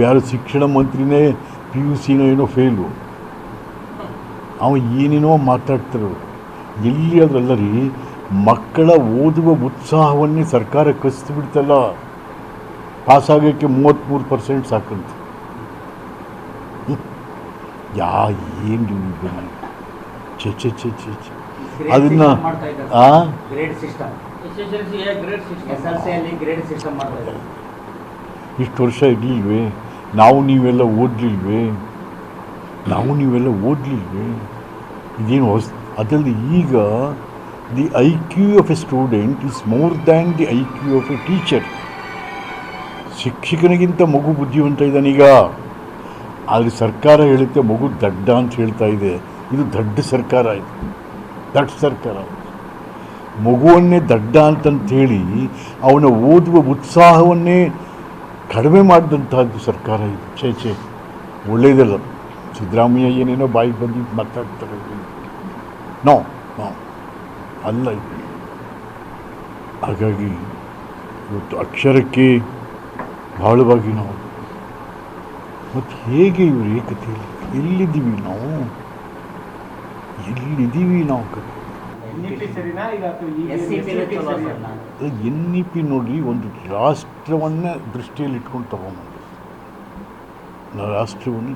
ಯಾರು ಶಿಕ್ಷಣ ಮಂತ್ರಿನೇ PUC ಏನೋ ಫೇಲು, ಏನೇನೋ ಮಾತಾಡ್ತಾರೆ. ಎಲ್ಲಿ ಅದರಲ್ಲ ರೀ, ಮಕ್ಕಳ ಓದುವ ಉತ್ಸಾಹವನ್ನೇ ಸರ್ಕಾರ ಕಸಿದು ಬಿಡ್ತಲ್ಲ. ಪಾಸಾಗೋಕ್ಕೆ 33% ಸಾಕಂತ. ಏನು ಚೆ ಚೆ ಚೆ ಚೆ ಚೆ ಅದನ್ನು ಇಷ್ಟು ವರ್ಷ ಇರಲಿಲ್ವೇ? ನಾವು ನೀವೆಲ್ಲ ಓದಲಿಲ್ವೇ? ಇದೇನು ಅದರಲ್ಲಿ ಈಗ the IQ of a student is more than the IQ of a teacher. ಶಿಕ್ಷಕನಿಗಿಂತ ಮಗು ಬುದ್ಧಿವಂತ ಇದ್ದಾನೀಗ. ಆದರೆ ಸರ್ಕಾರ ಹೇಳುತ್ತೆ ಮಗು ದಡ್ಡ ಅಂತ ಹೇಳ್ತಾ ಇದೆ. ಇದು ದಡ್ಡ ಸರ್ಕಾರ, ಇದು ದಡ್ಡ ಸರ್ಕಾರ. ಮಗುವನ್ನೇ ದಡ್ಡ ಅಂತಂಥೇಳಿ ಅವನ ಓದುವ ಉತ್ಸಾಹವನ್ನೇ ಕಡಿಮೆ ಮಾಡಿದಂತಹದ್ದು ಸರ್ಕಾರ ಇದು. ಛೇ ಒಳ್ಳೆಯದಲ್ಲ. ಸಿದ್ದರಾಮಯ್ಯ ಏನೇನೋ ಬಾಯಿಗೆ ಬಂದಿದ್ದು ಮಾತಾಡ್ತಾರೆ. ನೋ ಅಲ್ಲ ಇದು. ಹಾಗಾಗಿ ಇವತ್ತು ಅಕ್ಷರಕ್ಕೆ ಬಹಳವಾಗಿ ನಾವು ಮತ್ತು ಹೇಗೆ ಇವರು ಏಕತೆಯಲ್ಲಿ ಎಲ್ಲಿದ್ದೀವಿ ನಾವು NEP ನೋಡ್ರಿ, ಒಂದು ರಾಷ್ಟ್ರವನ್ನು ದೃಷ್ಟಿಯಲ್ಲಿ ಇಟ್ಕೊಂಡು ತಗೊಂಬಂದು, ರಾಷ್ಟ್ರವನ್ನು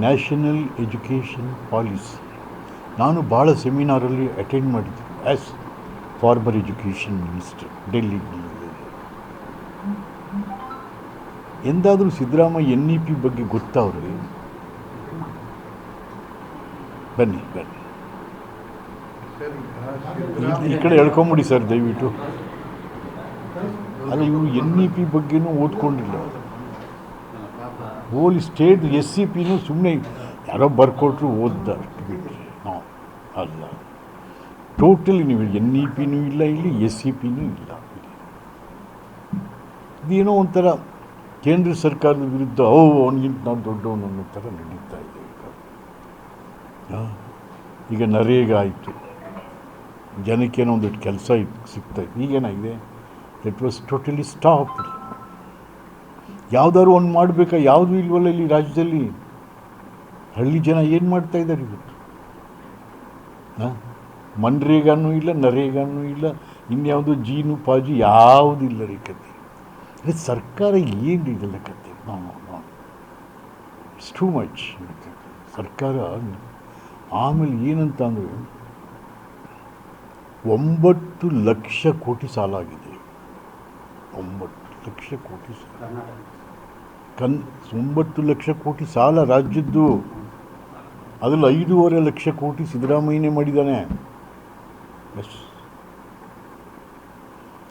ನ್ಯಾಷನಲ್ ಎಜುಕೇಷನ್ ಪಾಲಿಸಿ. ನಾನು ಭಾಳ ಸೆಮಿನಾರಲ್ಲಿ ಅಟೆಂಡ್ ಮಾಡಿದ್ದೆ ಆ್ಯಸ್ ಫಾರ್ಮರ್ ಎಜುಕೇಷನ್ ಮಿನಿಸ್ಟರ್ ಡೆಲ್ಲಿಗೆ. ಎಂದಾದರೂ ಸಿದ್ದರಾಮಯ್ಯ NEP ಬಗ್ಗೆ ಗೊತ್ತಾವ್ರಿ? ಬನ್ನಿ ಈ ಕಡೆ ಹೇಳ್ಕೊಂಬಿಡಿ ಸರ್ ದಯವಿಟ್ಟು. ಅಲ್ಲ, ಇವರು NEP ಬಗ್ಗೆನೂ ಓದ್ಕೊಂಡಿಲ್ಲ. ಹೋಲ್ ಸ್ಟೇಟ್ SCPನೂ ಸುಮ್ಮನೆ ಯಾರೋ ಬರ್ಕೊಟ್ರು ಓದ್ದ ಅಷ್ಟು ಬಿಟ್ಟರೆ ಅಲ್ಲ. ಟೋಟಲಿ ನೀವು NEPನೂ ಇಲ್ಲ, ಇಲ್ಲಿ SCPನೂ ಇಲ್ಲ. ಇದೇನೋ ಒಂಥರ ಕೇಂದ್ರ ಸರ್ಕಾರದ ವಿರುದ್ಧ ಅವನಿಗಿಂತ ನಾವು ದೊಡ್ಡವನು ಅನ್ನೋ ಥರ ನಡೀತಾ ಇದೆ ಈಗ ನರೇಗಾ ಆಯಿತು, ಜನಕ್ಕೇನೋ ಒಂದಷ್ಟು ಕೆಲಸ ಸಿಗ್ತಾಯಿತ್ತು. ಈಗೇನಾಗಿದೆ? It was totally stopped. ಯಾವುದಾದ್ರು ಒಂದು ಮಾಡಬೇಕಾ? ಯಾವುದೂ ಇಲ್ವಲ್ಲ ಇಲ್ಲಿ ರಾಜ್ಯದಲ್ಲಿ. ಹಳ್ಳಿ ಜನ ಏನು ಮಾಡ್ತಾಯಿದ್ದಾರೆ ಇವತ್ತು? ಮನ್ರೇಗಾನೂ ಇಲ್ಲ, ನರೇಗಾನೂ ಇಲ್ಲ, ಇನ್ಯಾವುದು ಜೀನು ಪಾಜಿ ಯಾವುದಿಲ್ಲ ರೀ ಕತೆ. ಸರ್ಕಾರ ಏನು ಇದೆಲ್ಲ ಕತೆ? ಇಟ್ಸ್ ಟೂ ಮಚ್ ಸರ್ಕಾರ. ಆಮೇಲೆ ಏನಂತ ಅಂದರೆ 9 ಲಕ್ಷ ಕೋಟಿ ಸಾಲ ಆಗಿದೆ. 9 ಲಕ್ಷ ಕೋಟಿ 9 ಲಕ್ಷ ಕೋಟಿ ಸಾಲ ರಾಜ್ಯದ್ದು. ಅದರಲ್ಲಿ 5.5 ಲಕ್ಷ ಕೋಟಿ ಸಿದ್ದರಾಮಯ್ಯನೇ ಮಾಡಿದ್ದಾನೆ. ಎಸ್,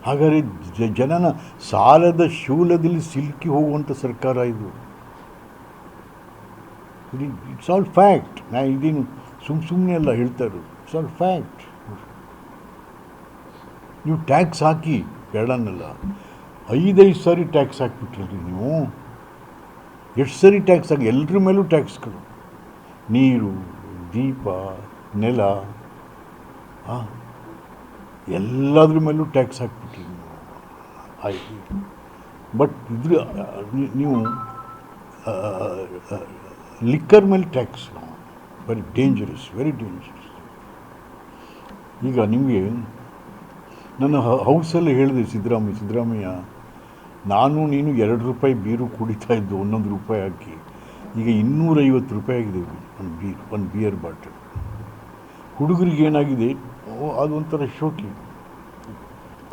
ಹಾಗಾದರೆ ಜನನ ಸಾಲದ ಶೂಲದಲ್ಲಿ ಸಿಲುಕಿ ಹೋಗುವಂಥ ಸರ್ಕಾರ ಇದು. It's all fact. ಇದೇನು ಸುಮ್ಮನೆ ಎಲ್ಲ ಹೇಳ್ತಾ ಇರೋದು. It's all fact. ನೀವು ಟ್ಯಾಕ್ಸ್ ಹಾಕಿ ಬೇಡನ್ನಲ್ಲ, 5 ಸಾರಿ ಟ್ಯಾಕ್ಸ್ ಹಾಕಿಬಿಟ್ರಿ ನೀವು. ಎಷ್ಟು ಸರಿ ಟ್ಯಾಕ್ಸ್ ಹಾಕಿ? ಎಲ್ಲರ ಮೇಲೂ ಟ್ಯಾಕ್ಸ್ಗಳು. ನೀರು, ದೀಪ, ನೆಲ, ಎಲ್ಲದ್ರ ಮೇಲೂ ಟ್ಯಾಕ್ಸ್ ಹಾಕ್ಬಿಟ್ರಿ ನೀವು. ಆಯ್ತು, ಬಟ್ ನೀವು ಲಿಕ್ಕರ್ ಮೇಲೆ ಟ್ಯಾಕ್ಸ್ ವೆರಿ ಡೇಂಜರಸ್. ಈಗ ನಿಮಗೆ ನನ್ನ ಹೌಸಲ್ಲಿ ಹೇಳಿದೆ ಸಿದ್ದರಾಮಯ್ಯ, ನಾನು ನೀನು 2 ರೂಪಾಯಿ ಬೀರು ಕುಡಿತಾ ಇದ್ದು 11 ರೂಪಾಯಿ ಹಾಕಿ, ಈಗ 250 ರೂಪಾಯಿ ಆಗಿದೆ ಒಂದು ಬಿಯರ್ ಬಾಟಲ್. ಹುಡುಗರಿಗೆ ಏನಾಗಿದೆ, ಅದೊಂಥರ ಶೋಕಿ.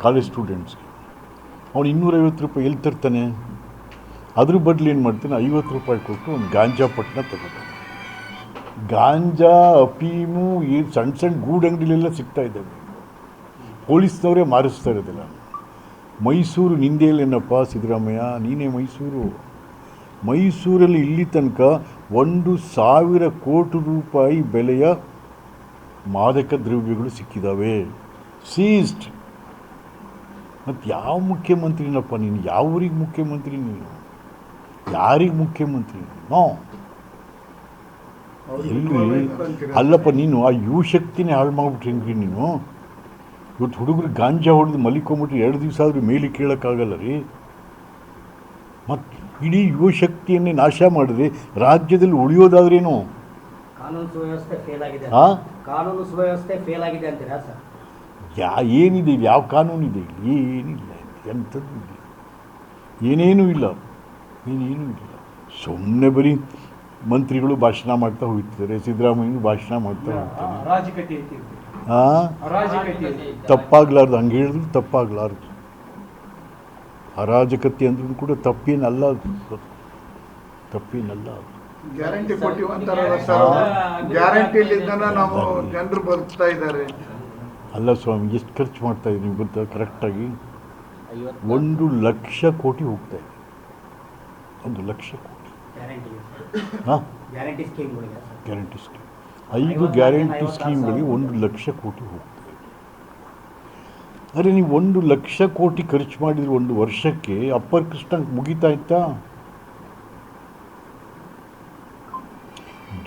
ಕಾಲೇಜ್ ಸ್ಟೂಡೆಂಟ್ಸ್ಗೆ ಅವನು 250 ರೂಪಾಯಿ ಎಲ್ಲಿ ತರ್ತಾನೆ? ಅದ್ರ ಬದಲು ಏನು ಮಾಡ್ತಾನೆ, 50 ರೂಪಾಯಿ ಕೊಟ್ಟು ಒಂದು ಗಾಂಜಾ ಪಟ್ಟಣ ತಗೋತಾನೆ. ಗಾಂಜಾ, ಅಫೀಮು ಈ ಸಣ್ಣ ಗೂಡಂಗಡಿಲೆಲ್ಲ ಸಿಗ್ತಾ ಇದ್ದಾವೆ. ಪೊಲೀಸ್ನವರೇ ಮಾರಿಸ್ತಾ ಇರೋದಿಲ್ಲ. ಮೈಸೂರು ನಿಂದೇಲೇನಪ್ಪ ಸಿದ್ದರಾಮಯ್ಯ, ನೀನೇ ಮೈಸೂರಲ್ಲಿ ಇಲ್ಲಿ ತನಕ 1,000 ಕೋಟಿ ರೂಪಾಯಿ ಬೆಲೆಯ ಮಾದಕ ದ್ರವ್ಯಗಳು ಸಿಕ್ಕಿದ್ದಾವೆ, ಸೀಸ್ಡ್. ಮತ್ತು ಯಾವ ಮುಖ್ಯಮಂತ್ರಿನಪ್ಪ ನೀನು? ಯಾವ ಊರಿಗೆ ಮುಖ್ಯಮಂತ್ರಿ ನೀನು? ಯಾರಿಗೆ ಮುಖ್ಯಮಂತ್ರಿ? ನೋ ಎಲ್ರಿ ಅಲ್ಲಪ್ಪ. ನೀನು ಆ ಯುವಶಕ್ತಿನೇ ಹಾಳು ಮಾಡ್ಬಿಟ್ರಿ ಹೆಂಗ್ರಿ ನೀನು? ಇವತ್ತು ಹುಡುಗರು ಗಾಂಜಾ ಹೊಡೆದು ಮಲಿಕೊಂಬಿಟ್ರೆ 2 ದಿವಸ ಆದರೂ ಮೇಲೆ ಕೇಳೋಕ್ಕಾಗಲ್ಲ ರೀ. ಮತ್ತು ಇಡೀ ಯುವಶಕ್ತಿಯನ್ನೇ ನಾಶ ಮಾಡಿದ್ರೆ ರಾಜ್ಯದಲ್ಲಿ ಉಳಿಯೋದಾದ್ರೇನು? ಕಾನೂನು ಸುವ್ಯವಸ್ಥೆ ಫೇಲ್ ಆಗಿದೆ. ಹಾಂ, ಕಾನೂನು ಸುವ್ಯವಸ್ಥೆ ಫೇಲ್ ಆಗಿದೆ ಅಂತೀರಾ ಸರ್? ಏನಿದೆ ಇಲ್ಲಿ? ಯಾವ ಕಾನೂನಿದೆ ಇಲ್ಲಿ? ಏನಿಲ್ಲ, ಎಂಥದ್ದು ಇಲ್ಲ, ಏನೇನೂ ಇಲ್ಲ, ಏನೇನೂ ಇಲ್ಲ. ಸುಮ್ಮನೆ ಬರೀ ಮಂತ್ರಿಗಳು ಭಾಷಣ ಮಾಡ್ತಾ ಹೋಗ್ತಾರೆ, ಸಿದ್ದರಾಮಯ್ಯನೂ ಭಾಷಣ ಮಾಡ್ತಾ ಹೋಗ್ತಾನೆ. ಹಾಂ, ತಪ್ಪಾಗಲಾರ್ದು, ಹಂಗೆ ಹೇಳಿದ್ರು ತಪ್ಪಾಗಲಾರ್ದು. ಅರಾಜಕತೆ ಅಂದ್ರೂ ಕೂಡ ತಪ್ಪೇನಲ್ಲ, ತಪ್ಪೇನಲ್ಲ. ಗ್ಯಾರಂಟಿ ಕೊಟ್ಟಿವಿ ಅಂತಾರಲ್ಲ ಸರ್, ಗ್ಯಾರಂಟಿಲಿಂದನ ನಾವು ಜನರು ಬದುಕ್ತಾ ಇದ್ದಾರೆ. ಅಲ್ಲ ಸ್ವಾಮಿ, ಎಷ್ಟು ಖರ್ಚು ಮಾಡ್ತಾ ಇದ್ದೀವಿ ನೀವು ಗೊತ್ತಾ? ಕರೆಕ್ಟಾಗಿ 1,00,000 ಕೋಟಿ ಹೋಗ್ತಾ ಇದೆ. 1,00,000 ಕೋಟಿ. ಹಾಂ, ಗ್ಯಾರಂಟಿ ಸ್ಕೀಮ್, 5 ಗ್ಯಾರಂಟಿ ಸ್ಕೀಮ್ಗಳಿಗೆ 1,00,000 ಕೋಟಿ ಹೋಗ್ತದೆ. ಅರೆ ನೀವು 1,00,000 ಕೋಟಿ ಖರ್ಚು ಮಾಡಿದ್ರೆ ಒಂದು ವರ್ಷಕ್ಕೆ ಅಪ್ಪರ್ ಕೃಷ್ಣ ಮುಗಿತಾ ಇತ್ತಾ?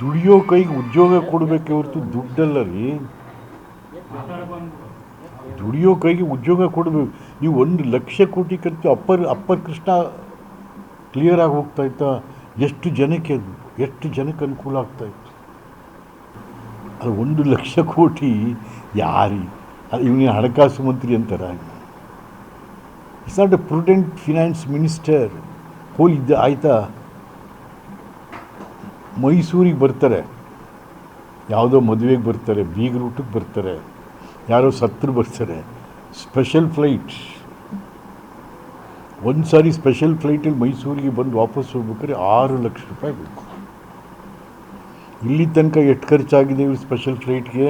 ದುಡಿಯೋ ಕೈಗೆ ಉದ್ಯೋಗ ಕೊಡಬೇಕೆ ಹೊರತು ದುಡ್ಡಲ್ಲ ರೀ. ದುಡಿಯೋ ಕೈಗೆ ಉದ್ಯೋಗ ಕೊಡಬೇಕು. ನೀವು 1,00,000 ಕೋಟಿ ಖರ್ಚು ಅಪ್ಪರ್ ಕೃಷ್ಣ ಕ್ಲಿಯರ್ ಆಗಿ ಹೋಗ್ತಾ ಇತ್ತಾ? ಎಷ್ಟು ಜನಕ್ಕೆ ಅದು, ಎಷ್ಟು ಜನಕ್ಕೆ ಅನುಕೂಲ ಆಗ್ತಾ ಇತ್ತು? ಅದು 1,00,000 ಕೋಟಿ ಯಾರಿ? ಇವನೇ ಹಣಕಾಸು ಮಂತ್ರಿ ಅಂತಾರೆ. It's not a prudent finance minister. ಹೋಲಿದ್ದ ಆಯಿತಾ? ಮೈಸೂರಿಗೆ ಬರ್ತಾರೆ, ಯಾವುದೋ ಮದುವೆಗೆ ಬರ್ತಾರೆ, ಬೀಗರ ಊಟಕ್ಕೆ ಬರ್ತಾರೆ, ಯಾರೋ ಸತ್ತರು ಬರ್ತಾರೆ, ಸ್ಪೆಷಲ್ ಫ್ಲೈಟ್. ಒಂದು ಸಾರಿ ಸ್ಪೆಷಲ್ ಫ್ಲೈಟಲ್ಲಿ ಮೈಸೂರಿಗೆ ಬಂದು ವಾಪಸ್ ಹೋಗ್ಬೇಕಾದ್ರೆ 6 ಲಕ್ಷ ರೂಪಾಯಿ ಬೇಕು. ಇಲ್ಲಿ ತನಕ ಎಷ್ಟು ಖರ್ಚಾಗಿದೆ ಇವರು ಸ್ಪೆಷಲ್ ಫ್ಲೈಟ್ಗೆ?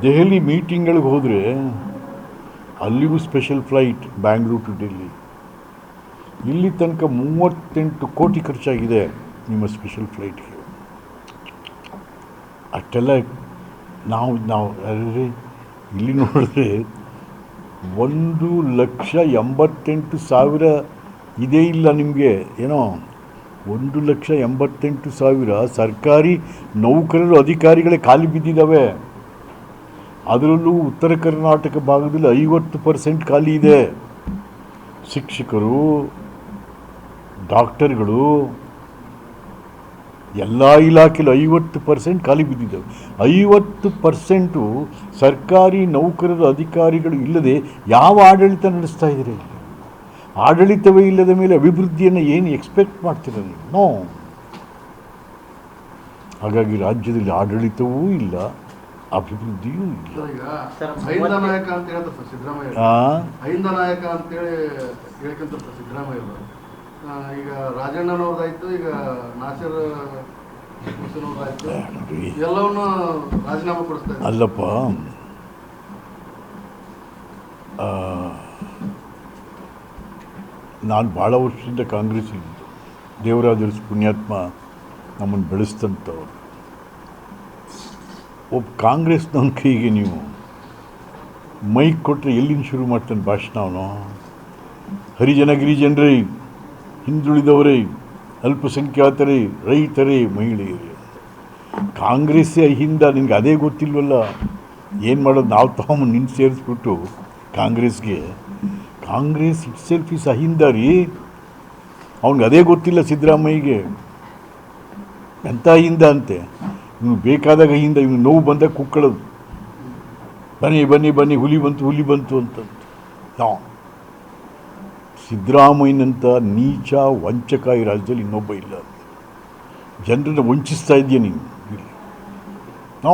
ದೆಹಲಿ ಮೀಟಿಂಗ್ಗಳಿಗೆ ಹೋದರೆ ಅಲ್ಲಿಗೂ special flight, Bangalore to Delhi. ಇಲ್ಲಿ ತನಕ 38 ಕೋಟಿ ಖರ್ಚಾಗಿದೆ ನಿಮ್ಮ ಸ್ಪೆಷಲ್ ಫ್ಲೈಟ್ಗೆ. ಅಷ್ಟೆಲ್ಲ ನಾವು ಅರೆ ಇಲ್ಲಿ ನೋಡಿದ್ರೆ 1,88,000 ಇದೇ ಇಲ್ಲ ನಿಮಗೆ ಏನೋ. 1,88,000 ಸರ್ಕಾರಿ ನೌಕರರು, ಅಧಿಕಾರಿಗಳೇ ಖಾಲಿ ಬಿದ್ದಿದ್ದಾವೆ. ಅದರಲ್ಲೂ ಉತ್ತರ ಕರ್ನಾಟಕ ಭಾಗದಲ್ಲಿ 50% ಖಾಲಿ ಇದೆ. ಶಿಕ್ಷಕರು, ಡಾಕ್ಟರ್ಗಳು, ಎಲ್ಲ ಇಲಾಖೆಯಲ್ಲಿ 50% ಖಾಲಿ ಬಿದ್ದಿದ್ದಾವೆ. 50% ಸರ್ಕಾರಿ ನೌಕರರು, ಅಧಿಕಾರಿಗಳು ಇಲ್ಲದೆ ಯಾವ ಆಡಳಿತ ನಡೆಸ್ತಾ ಇದ್ದೀರಿ? ಆಡಳಿತವೇ ಇಲ್ಲದ ಮೇಲೆ ಅಭಿವೃದ್ಧಿಯನ್ನು ಏನು ಎಕ್ಸ್ಪೆಕ್ಟ್ ಮಾಡ್ತೀರ ನೀವು? ನೋ. ಹಾಗಾಗಿ ರಾಜ್ಯದಲ್ಲಿ ಆಡಳಿತವೂ ಇಲ್ಲ, ಅಭಿವೃದ್ಧಿಯೂ ಇಲ್ಲ. ಅಹಿಂದ ನಾಯಕ ಅಂತ ಹೇಳ್ತಾರೆ ಸರ್ ಸಿದ್ದರಾಮಯ್ಯ. ಅಹಿಂದ ನಾಯಕ ಅಂತೇಳಿ ಹೇಳ್ಕೊಂತಾರೆ ಸರ್ ಸಿದ್ದರಾಮಯ್ಯ. ಈಗ ರಾಜಣ್ಣನವ್ರದ್ದಾಯ್ತು, ಈಗ ನಾಸರ್ ಹುಸೇನವ್ರದ್ದಾಯ್ತು, ಎಲ್ಲವನ್ನೂ ರಾಜೀನಾಮೆ ಕೊಡಿಸ್ತಾರೆ. ಅಲ್ಲಪ್ಪ, ನಾನು ಭಾಳ ವರ್ಷದಿಂದ ಕಾಂಗ್ರೆಸ್ ಇದ್ದು, ದೇವರಾಜರು ಪುಣ್ಯಾತ್ಮ ನಮ್ಮನ್ನು ಬೆಳೆಸ್ತಂಥವ್ರು. ಒಬ್ಬ ಕಾಂಗ್ರೆಸ್ನವನ ಕೈಗೆ ನೀವು ಮೈಕ್ ಕೊಟ್ಟರೆ ಎಲ್ಲಿಂದ ಶುರು ಮಾಡ್ತಾನೆ ಭಾಷಣ ಅವನು? ಹರಿಜನ ಗಿರಿಜನರೇ, ಹಿಂದುಳಿದವರೇ, ಅಲ್ಪಸಂಖ್ಯಾತರೇ, ರೈತರೇ, ಮಹಿಳೆಯರೇ. ಕಾಂಗ್ರೆಸ್ಸೇ ಅಹಿಂದ, ನಿನಗೆ ಅದೇ ಗೊತ್ತಿಲ್ವಲ್ಲ? ಏನು ಮಾಡೋದು? ನಾವು ತಗೊಂಡು ನಿನ್ನ ಸೇರಿಸ್ಬಿಟ್ಟು ಕಾಂಗ್ರೆಸ್ಗೆ. Congress it self is Ahinda ರೀ. ಅವ್ನಿಗೆ ಅದೇ ಗೊತ್ತಿಲ್ಲ ಸಿದ್ದರಾಮಯ್ಯಗೆ. ಎಂಥ ಅಹಿಂದ ಅಂತೆ. ಇವನು ಬೇಕಾದಾಗ ಅಹಿಂದ, ಇವನು ನೋವು ಬಂದಾಗ ಕುಕ್ಕಳೋದು, ಬನ್ನಿ ಬನ್ನಿ ಬನ್ನಿ, ಹುಲಿ ಬಂತು ಹುಲಿ ಬಂತು ಅಂತಂತ. ನಾವು ಸಿದ್ದರಾಮಯ್ಯನಂಥ ನೀಚ ವಂಚಕ ಈ ರಾಜ್ಯದಲ್ಲಿ ಇನ್ನೊಬ್ಬ ಇಲ್ಲ. ಜನರನ್ನು ವಂಚಿಸ್ತಾ ಇದೆಯಾ ನೀನು? ನೋ.